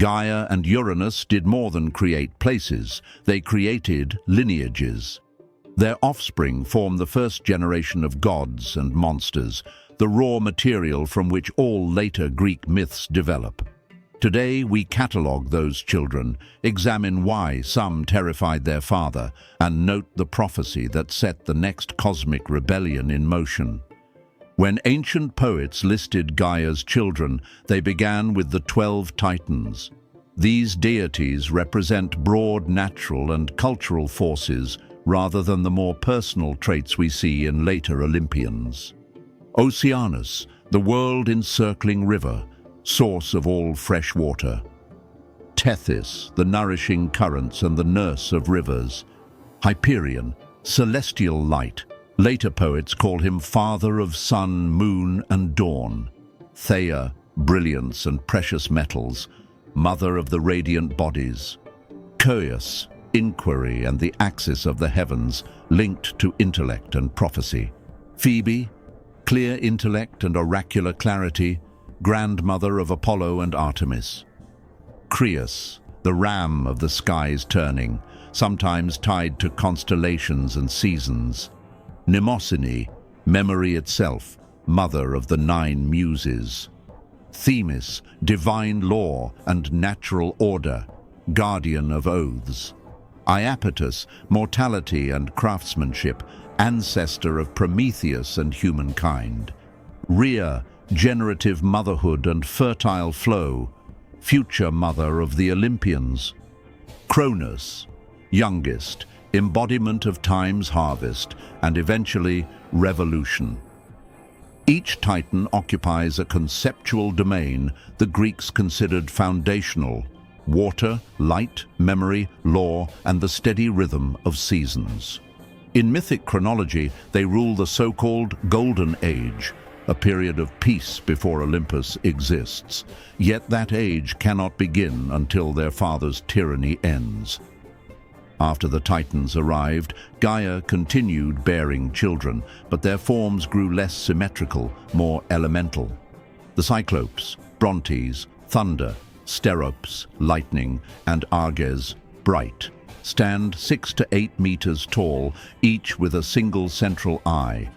Gaia and Uranus did more than create places, they created lineages. Their offspring form the first generation of gods and monsters, the raw material from which all later Greek myths develop. Today we catalogue those children, examine why some terrified their father, and note the prophecy that set the next cosmic rebellion in motion. When ancient poets listed Gaia's children, they began with the 12 Titans. These deities represent broad natural and cultural forces rather than the more personal traits we see in later Olympians. Oceanus, the world-encircling river, source of all fresh water. Tethys, the nourishing currents and the nurse of rivers. Hyperion, celestial light. Later poets call him father of sun, moon, and dawn. Theia, brilliance and precious metals, mother of the radiant bodies. Coeus, inquiry and the axis of the heavens, linked to intellect and prophecy. Phoebe, clear intellect and oracular clarity, grandmother of Apollo and Artemis. Crius, the ram of the skies turning, sometimes tied to constellations and seasons. Mnemosyne, memory itself, mother of the 9 muses. Themis, divine law and natural order, guardian of oaths. Iapetus, mortality and craftsmanship, ancestor of Prometheus and humankind. Rhea, generative motherhood and fertile flow, future mother of the Olympians. Cronus, youngest, embodiment of time's harvest, and eventually revolution. Each Titan occupies a conceptual domain the Greeks considered foundational: water, light, memory, law, and the steady rhythm of seasons. In mythic chronology, they rule the so-called Golden Age, a period of peace before Olympus exists. Yet that age cannot begin until their father's tyranny ends. After the Titans arrived, Gaia continued bearing children, but their forms grew less symmetrical, more elemental. The Cyclopes, Brontes, thunder, Steropes, lightning, and Arges, bright, stand 6 to 8 meters tall, each with a single central eye.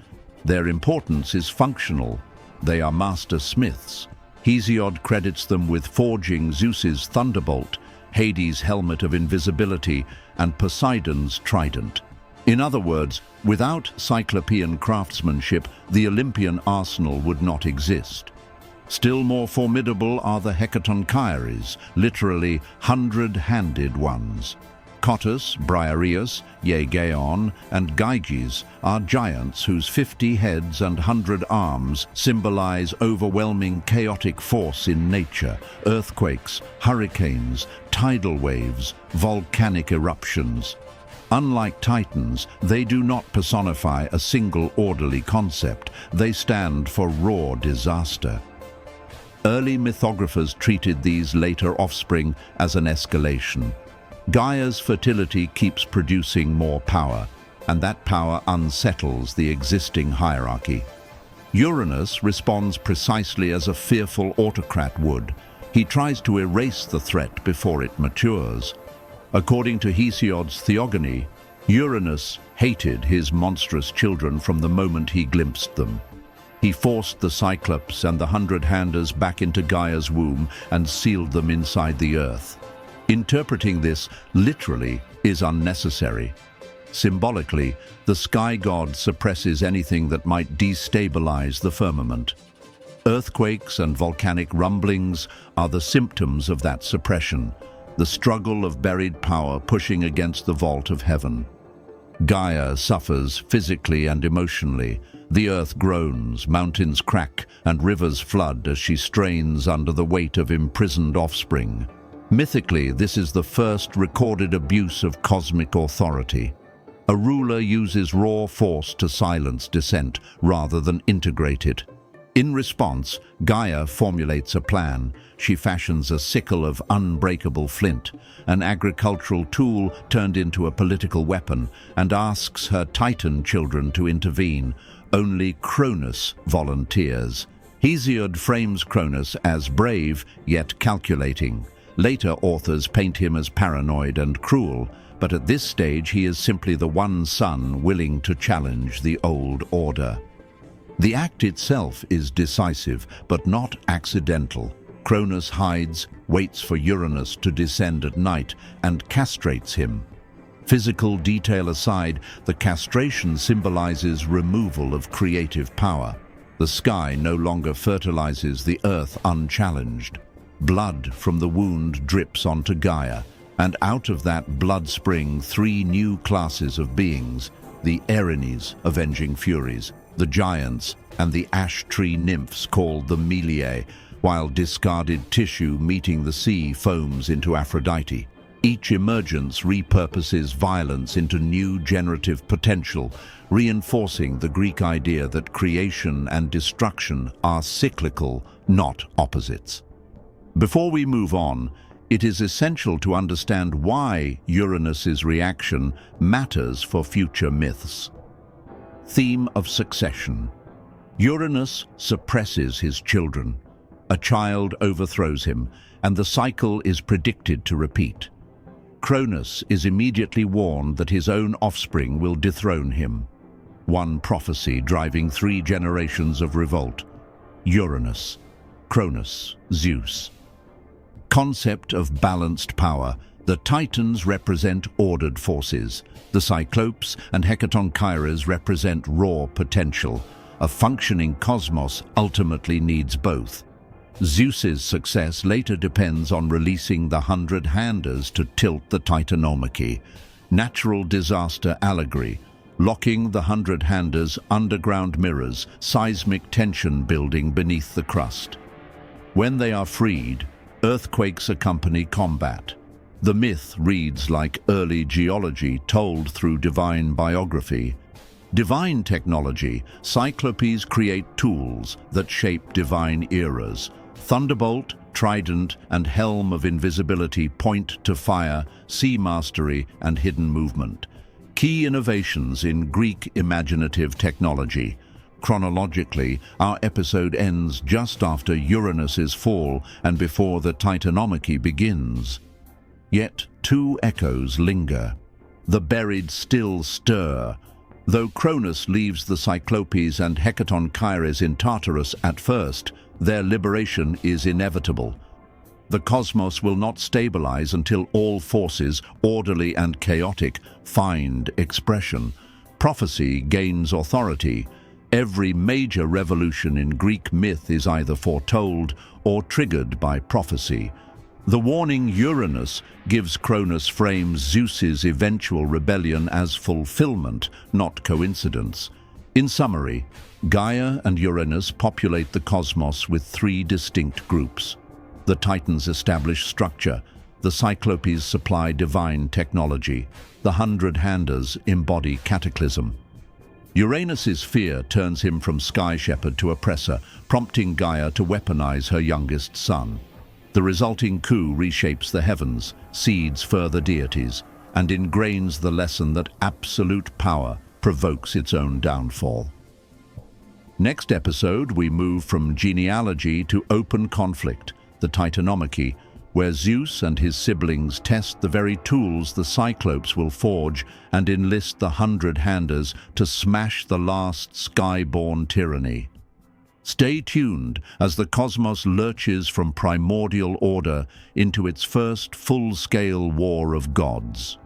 Their importance is functional. They are master smiths. Hesiod credits them with forging Zeus's thunderbolt, Hades' helmet of invisibility, and Poseidon's trident. In other words, without Cyclopean craftsmanship, the Olympian arsenal would not exist. Still more formidable are the Hecatoncheires, literally 100-handed ones. Cottus, Briareus, Gaeon, and Gyges are giants whose 50 heads and 100 arms symbolize overwhelming chaotic force in nature: earthquakes, hurricanes, tidal waves, volcanic eruptions. Unlike Titans, they do not personify a single orderly concept. They stand for raw disaster. Early mythographers treated these later offspring as an escalation. Gaia's fertility keeps producing more power, and that power unsettles the existing hierarchy. Uranus responds precisely as a fearful autocrat would. He tries to erase the threat before it matures. According to Hesiod's Theogony, Uranus hated his monstrous children from the moment he glimpsed them. He forced the Cyclopes and the 100-handers back into Gaia's womb and sealed them inside the earth. Interpreting this literally is unnecessary. Symbolically, the sky god suppresses anything that might destabilize the firmament. Earthquakes and volcanic rumblings are the symptoms of that suppression, the struggle of buried power pushing against the vault of heaven. Gaia suffers physically and emotionally. The earth groans, mountains crack, and rivers flood as she strains under the weight of imprisoned offspring. Mythically, this is the first recorded abuse of cosmic authority. A ruler uses raw force to silence dissent rather than integrate it. In response, Gaia formulates a plan. She fashions a sickle of unbreakable flint, an agricultural tool turned into a political weapon, and asks her Titan children to intervene. Only Cronus volunteers. Hesiod frames Cronus as brave yet calculating. Later authors paint him as paranoid and cruel, but at this stage he is simply the one son willing to challenge the old order. The act itself is decisive, but not accidental. Cronus hides, waits for Uranus to descend at night, and castrates him. Physical detail aside, the castration symbolizes removal of creative power. The sky no longer fertilizes the earth unchallenged. Blood from the wound drips onto Gaia, and out of that blood spring three new classes of beings: the Erinyes, avenging furies, the giants, and the ash tree nymphs called the Meliae, while discarded tissue meeting the sea foams into Aphrodite. Each emergence repurposes violence into new generative potential, reinforcing the Greek idea that creation and destruction are cyclical, not opposites. Before we move on, it is essential to understand why Uranus's reaction matters for future myths. Theme of succession. Uranus suppresses his children. A child overthrows him, and the cycle is predicted to repeat. Cronus is immediately warned that his own offspring will dethrone him. One prophecy driving 3 generations of revolt. Uranus, Cronus, Zeus. Concept of balanced power. The Titans represent ordered forces. The Cyclopes and Hecatoncheires represent raw potential. A functioning cosmos ultimately needs both. Zeus's success later depends on releasing the 100-handers to tilt the Titanomachy. Natural disaster allegory. Locking the 100-handers underground mirrors, seismic tension building beneath the crust. When they are freed, earthquakes accompany combat. The myth reads like early geology told through divine biography. Divine technology. Cyclopes create tools that shape divine eras. Thunderbolt, trident, and helm of invisibility point to fire, sea mastery, and hidden movement. Key innovations in Greek imaginative technology. Chronologically, our episode ends just after Uranus's fall and before the Titanomachy begins. Yet 2 echoes linger. The buried still stir. Though Cronus leaves the Cyclopes and Hecatoncheires in Tartarus at first, their liberation is inevitable. The cosmos will not stabilize until all forces, orderly and chaotic, find expression. Prophecy gains authority. Every major revolution in Greek myth is either foretold or triggered by prophecy. The warning Uranus gives Cronus frames Zeus's eventual rebellion as fulfillment, not coincidence. In summary, Gaia and Uranus populate the cosmos with 3 distinct groups. The Titans establish structure, the Cyclopes supply divine technology, the 100-handers embody cataclysm. Uranus's fear turns him from sky shepherd to oppressor, prompting Gaia to weaponize her youngest son. The resulting coup reshapes the heavens, seeds further deities, and ingrains the lesson that absolute power provokes its own downfall. Next episode, we move from genealogy to open conflict, the Titanomachy, where Zeus and his siblings test the very tools the Cyclopes will forge and enlist the 100-handers to smash the last sky-born tyranny. Stay tuned as the cosmos lurches from primordial order into its first full-scale war of gods.